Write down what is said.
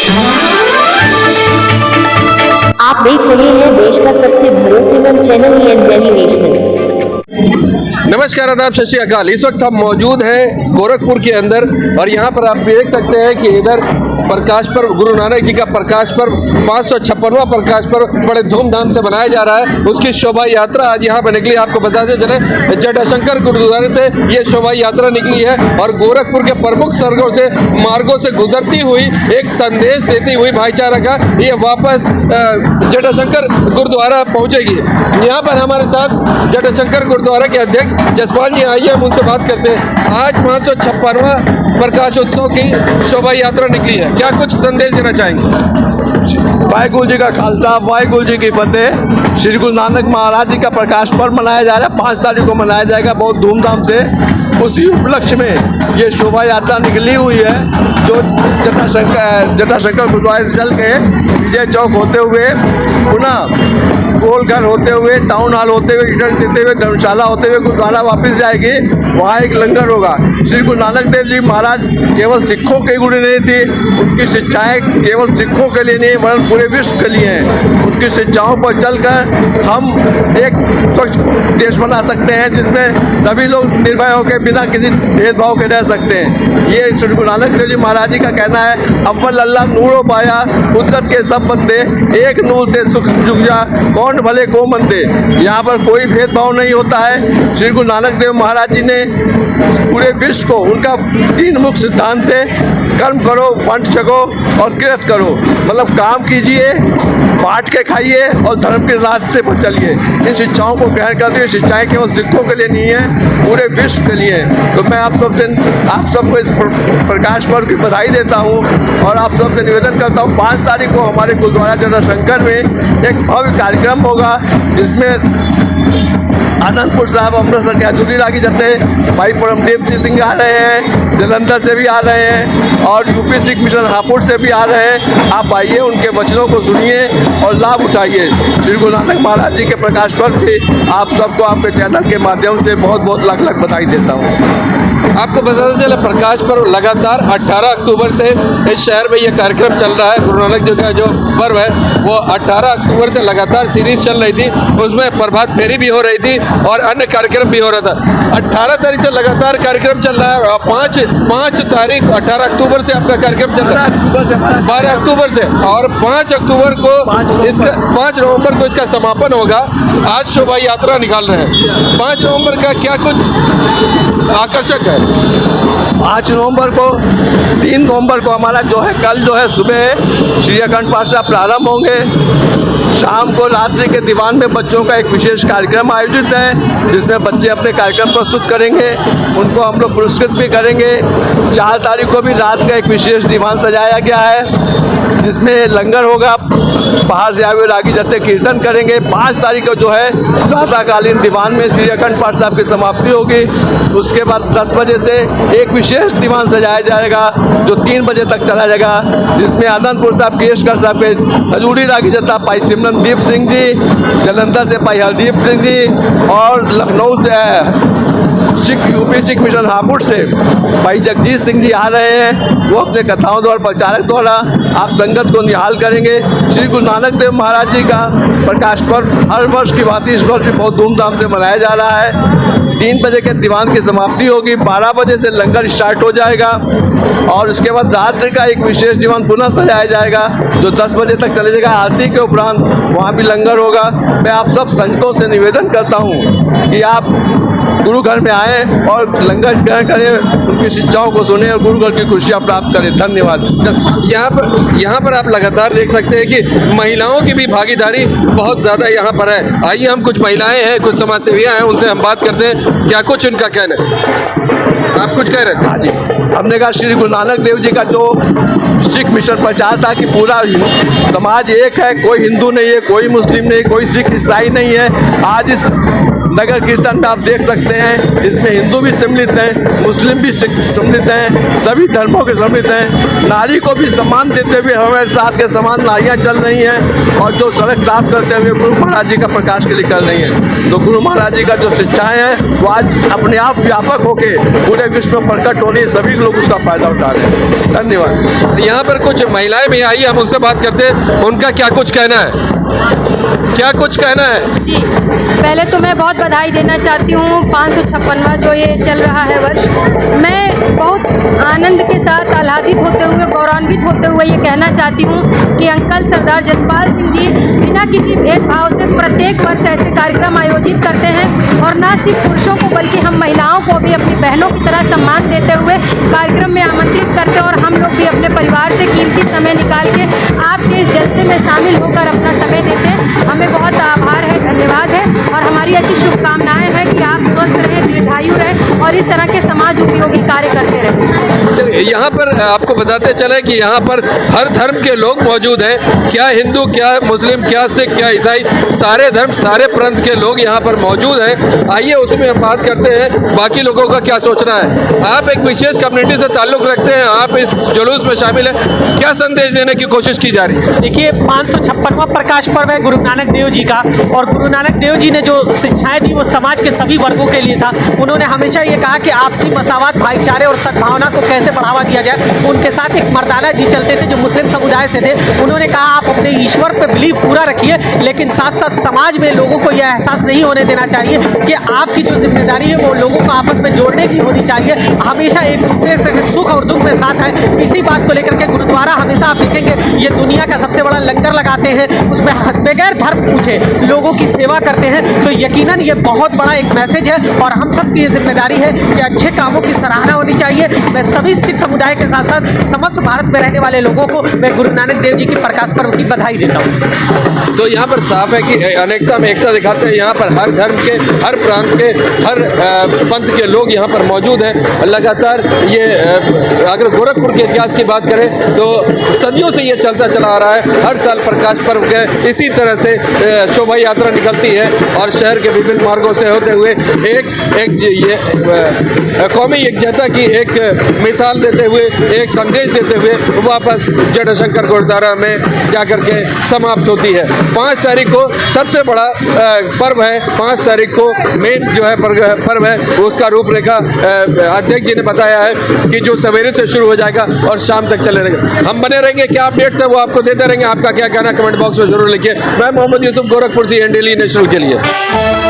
आप देख रहे हैं देश का सबसे भरोसेमंद चैनल दिल्ली नेशनल। नमस्कार, आदाब, सत श्री अकाल। इस वक्त हम मौजूद हैं गोरखपुर के अंदर और यहाँ पर आप देख सकते हैं कि इधर प्रकाश पर्व, गुरु नानक जी का प्रकाश पर्व 556वां प्रकाश पर्व बड़े धूमधाम से मनाया जा रहा है। उसकी शोभा यात्रा आज यहाँ पर निकली। आपको बताते चले, जटाशंकर गुरुद्वारे से ये शोभा यात्रा निकली है और गोरखपुर के प्रमुख सड़कों से, मार्गों से गुजरती हुई एक संदेश देती हुई भाईचारा का ये वापस जटाशंकर गुरुद्वारा पहुँचेगी। यहाँ पर हमारे साथ जटाशंकर गुरुद्वारा के अध्यक्ष जसपाल जी आइए, हम उनसे बात करते हैं। आज 556वां प्रकाश उत्सव की शोभा यात्रा निकली है, क्या कुछ संदेश देना चाहेंगे? वाहिगुरु जी का खालसा, वाहिगुरु जी की फतेह। श्री गुरु नानक महाराज जी का प्रकाश पर्व मनाया जा रहा है। 5 तारीख को मनाया जाएगा बहुत धूमधाम से। उसी उपलक्ष्य में ये शोभा यात्रा निकली हुई है, जो जटाशंकर गुरुद्वारे से चल के विजय चौक होते हुए, पुनः गोलघर होते हुए, टाउन हॉल होते हुए, रिटर्न देते हुए, धर्मशाला होते हुए गुरुद्वारा वापस जाएगी। वहाँ एक लंगर होगा। श्री गुरु नानक देव जी महाराज केवल सिखों के गुरु नहीं थी, उनकी शिक्षाएं केवल सिखों के लिए नहीं वरन पूरे विश्व के लिए हैं। उनकी शिक्षाओं पर चलकर हम एक स्वच्छ देश बना सकते हैं, जिसमें सभी लोग निर्भय होकर बिना किसी भेदभाव के रह सकते हैं। ये श्री गुरु नानक देव जी महाराज जी का कहना है, अव्वल अल्लाह नूरो पाया, कुदरत के सब बंदे, एक नूर ते सुख जुग जा, कौन भले को मंदे। यहाँ पर कोई भेदभाव नहीं होता है। श्री गुरु नानक देव महाराज जी ने पूरे विश्व को, उनका 3 मुख्य सिद्धांत थे, कर्म करो, वंश छको और किरत करो। मतलब काम कीजिए, बांट के खाइए और धर्म के रास्ते पर चलिए। इन शिक्षाओं को ग्रहण करते हुए, शिक्षाएं केवल सिखों के लिए नहीं है, पूरे विश्व के लिए है। तो मैं आप सबको इस प्रकाश पर्व की बधाई देता हूँ और आप सबसे निवेदन करता हूँ, 5 तारीख को हमारे गुरुद्वारा जटाशंकर में एक भव्य कार्यक्रम होगा, जिसमें आनंदपुर साहब, अमृतसर के हजूरी रागी जत्थे भाई परमदेव सिंह आ रहे हैं, जलंधर से भी आ रहे हैं और यूपी सिख मिशन हापुड़ से भी आ रहे हैं। आप आइए, उनके वचनों को सुनिए और लाभ उठाइए। श्री गुरु नानक महाराज जी के प्रकाश पर्व की आप सबको आपके चैनल के माध्यम से बहुत बहुत लाख लाख बधाई देता हूँ। आपको बताते चले, प्रकाश पर्व लगातार 18 अक्टूबर से इस शहर में ये कार्यक्रम चल रहा है। गुरु नानक जी का जो पर्व है वो 18 अक्टूबर से लगातार सीरीज चल रही थी, उसमें प्रभात फेरी भी हो रही थी और अन्य कार्यक्रम भी हो रहा था। 18 तारीख से लगातार कार्यक्रम चल रहा है और 5 तारीख 18 अक्टूबर से आपका कार्यक्रम चल रहा है, 12 अक्टूबर से, और 5 अक्टूबर को 5 नवंबर को इसका समापन होगा। आज शोभा यात्रा निकाल रहे हैं। 5 नवंबर का क्या कुछ आकर्षक है? 5 नवंबर को, 3 नवंबर को हमारा जो है, कल जो है सुबह श्री अखंड पाठ से प्रारंभ होंगे। शाम को रात्रि के दीवान में बच्चों का एक विशेष कार्यक्रम आयोजित है, जिसमें बच्चे अपने कार्यक्रम प्रस्तुत करेंगे, उनको हम लोग पुरस्कृत भी करेंगे। 4 तारीख को भी रात का एक विशेष दीवान सजाया गया है, जिसमें लंगर होगा, बाहर से आए हुए रागी जत्थे कीर्तन करेंगे। 5 तारीख को जो है प्रातःकालीन दीवान में श्री अखंड पाठ साहब की समाप्ति होगी। उसके बाद 10 बजे से एक विशेष दीवान सजाया जाएगा, जो 3 बजे तक चला जाएगा, जिसमें आनंदपुर साहब, केशगढ़ साहब के हजूरी रागी जत्था भाई सिमरनदीप सिंह जी, जलंधर से भाई हरदीप सिंह जी और लखनऊ से यूपी सिख मिशन हापुड़ से भाई जगजीत सिंह जी आ रहे हैं। वो अपने कथाओं द्वारा, प्रचारक द्वारा आप संगत को निहाल करेंगे। श्री गुरु नानक देव महाराज जी का प्रकाश पर्व हर वर्ष की भांति इस वर्ष भी बहुत धूमधाम से मनाया जा रहा है। 3 बजे के दीवान की समाप्ति होगी, 12 बजे से लंगर स्टार्ट हो जाएगा और उसके बाद रात्रि का एक विशेष दीवान पुनः सजाया जाएगा, जो 10 बजे तक चले जाएगा। आरती के उपरांत वहाँ भी लंगर होगा। मैं आप सब संतों से निवेदन करता हूँ कि आप गुरु घर में आए और लंगर ग्रहण करें, उनकी शिक्षाओं को सुने और गुरु घर की खुशियाँ प्राप्त करें। धन्यवाद। यहाँ पर आप लगातार देख सकते हैं कि महिलाओं की भी भागीदारी बहुत ज़्यादा यहाँ पर है। आइए, हम कुछ महिलाएं हैं, कुछ समाज सेवियाँ हैं, उनसे हम बात करते हैं, क्या कुछ उनका कहना है। आप कुछ कह रहे थे? हाँ जी, हमने कहा श्री गुरु नानक देव जी का जो सिख मिशन प्रचार था कि पूरा समाज एक है, कोई हिंदू नहीं है, कोई मुस्लिम नहीं, कोई सिख ईसाई नहीं है। आज इस नगर कीर्तन में आप देख सकते हैं, इसमें हिंदू भी सम्मिलित हैं, मुस्लिम भी सम्मिलित हैं, सभी धर्मों के सम्मिलित हैं। नारी को भी सम्मान देते हुए हमारे साथ के समान नारियाँ चल रही हैं और जो सड़क साफ करते हुए गुरु महाराज जी का प्रकाश के लिए कर रही हैं। तो गुरु महाराज जी का जो शिक्षाएँ हैं वो आज अपने आप व्यापक होके पूरे विश्व में प्रकट हो रही है, सभी लोग उसका फायदा उठा रहे हैं। धन्यवाद। यहाँ पर कुछ महिलाएं भी आई, हम उनसे बात करते हैं, उनका क्या कुछ कहना है, क्या कुछ कहना है? जी, पहले तो मैं बहुत बधाई देना चाहती हूँ 556वां जो ये चल रहा है वर्ष। मैं बहुत आनंद के साथ आह्लादित होते हुए, गौरवान्वित होते हुए ये कहना चाहती हूँ कि अंकल सरदार जसपाल सिंह जी बिना किसी भेदभाव से प्रत्येक वर्ष ऐसे कार्यक्रम आयोजित करते हैं और न सिर्फ पुरुषों को बल्कि हम महिलाओं को भी अपनी बहनों की तरह सम्मान देते हुए कार्यक्रम में आमंत्रित करते हैं और हम लोग भी अपने परिवार से कीमती समय निकाल के आपके इस जलसे में शामिल होकर अपना समय देते हैं। हमें बहुत आभार है, धन्यवाद है और हमारी ऐसी शुभकामनाएं हैं कि आप स्वस्थ रहें, दीर्घायु रहें और इस तरह के समाज उपयोगी कार्य करते रहें। चलिए, यहाँ पर आपको बताते चले कि यहाँ पर हर धर्म के लोग मौजूद हैं, क्या हिंदू, क्या मुस्लिम, क्या सिख, क्या ईसाई, सारे धर्म, सारे पंथ के लोग यहाँ पर मौजूद हैं। आइए उसमें हम बात करते हैं बाकी लोगों का क्या सोचना है। आप एक विशेष कम्युनिटी से ताल्लुक़ रखते हैं, आप इस जुलूस में शामिल हैं, क्या संदेश देने की कोशिश की जा रही है? देखिए, 556वां प्रकाश पर्व है गुरु नानक देव जी का और गुरु नानक देव जी ने जो शिक्षाएं दी वो समाज के सभी वर्गों के लिए था। उन्होंने हमेशा ये कहा कि आपसी मसावत, भाईचारे और सद्भावना को कैसे बढ़ावा दिया जाए। उनके साथ एक मर्दाना जी चलते थे जो मुस्लिम समुदाय से थे। उन्होंने कहा आप अपने ईश्वर पे बिलीव पूरा रखिए, लेकिन साथ साथ समाज में लोगों को यह एहसास नहीं होने देना चाहिए कि आपकी जो जिम्मेदारी है वो लोगों को आपस में जोड़ने की होनी चाहिए। हमेशा एक दूसरे से सुख और दुख में साथ है। इसी बात को लेकर के गुरुद्वारा हमेशा आप देखेंगे ये दुनिया का सबसे बड़ा लंगर लगाते हैं, उसमें बगैर धर्म पूछे लोगों की सेवा करते हैं। तो यकीनन ये बहुत बड़ा एक मैसेज है और हम सब की ये जिम्मेदारी है कि अच्छे कामों की सराहना होनी चाहिए। मैं सभी सिख समुदाय के साथ साथ समस्त भारत में रहने वाले लोगों को मैं गुरु नानक देव जी की प्रकाश पर्व की बधाई देता हूँ। तो यहाँ पर साफ है कि अनेकता में एकता दिखाते हैं। यहाँ पर हर धर्म के, हर प्रांत के, हर पंथ के लोग यहाँ पर मौजूद हैं। लगातार ये अगर गोरखपुर के इतिहास की बात करें तो सदियों से ये चलता चला आ रहा है। हर साल प्रकाश पर्व के इसी तरह से शोभा यात्रा निकलती है और शहर के विभिन्न मार्गों से होते हुए ये कौमी एकजुटता की एक मिसाल देते हुए, एक संदेश देते हुए वापस जटाशंकर गुरुद्वारा में जाकर के समाप्त होती है। 5 तारीख को सबसे बड़ा पर्व है। 5 तारीख को मेन जो है पर्व है, उसका रूपरेखा अध्यक्ष जी ने बताया है कि जो सवेरे से शुरू हो जाएगा और शाम तक चले रहेगा। हम बने रहेंगे, क्या अपडेट्स है वो आपको देते रहेंगे। आपका क्या कहना कमेंट बॉक्स में जरूर लिखिए। मैं मोहम्मद यूसुफ, गोरखपुर से, डेली नेशनल के लिए।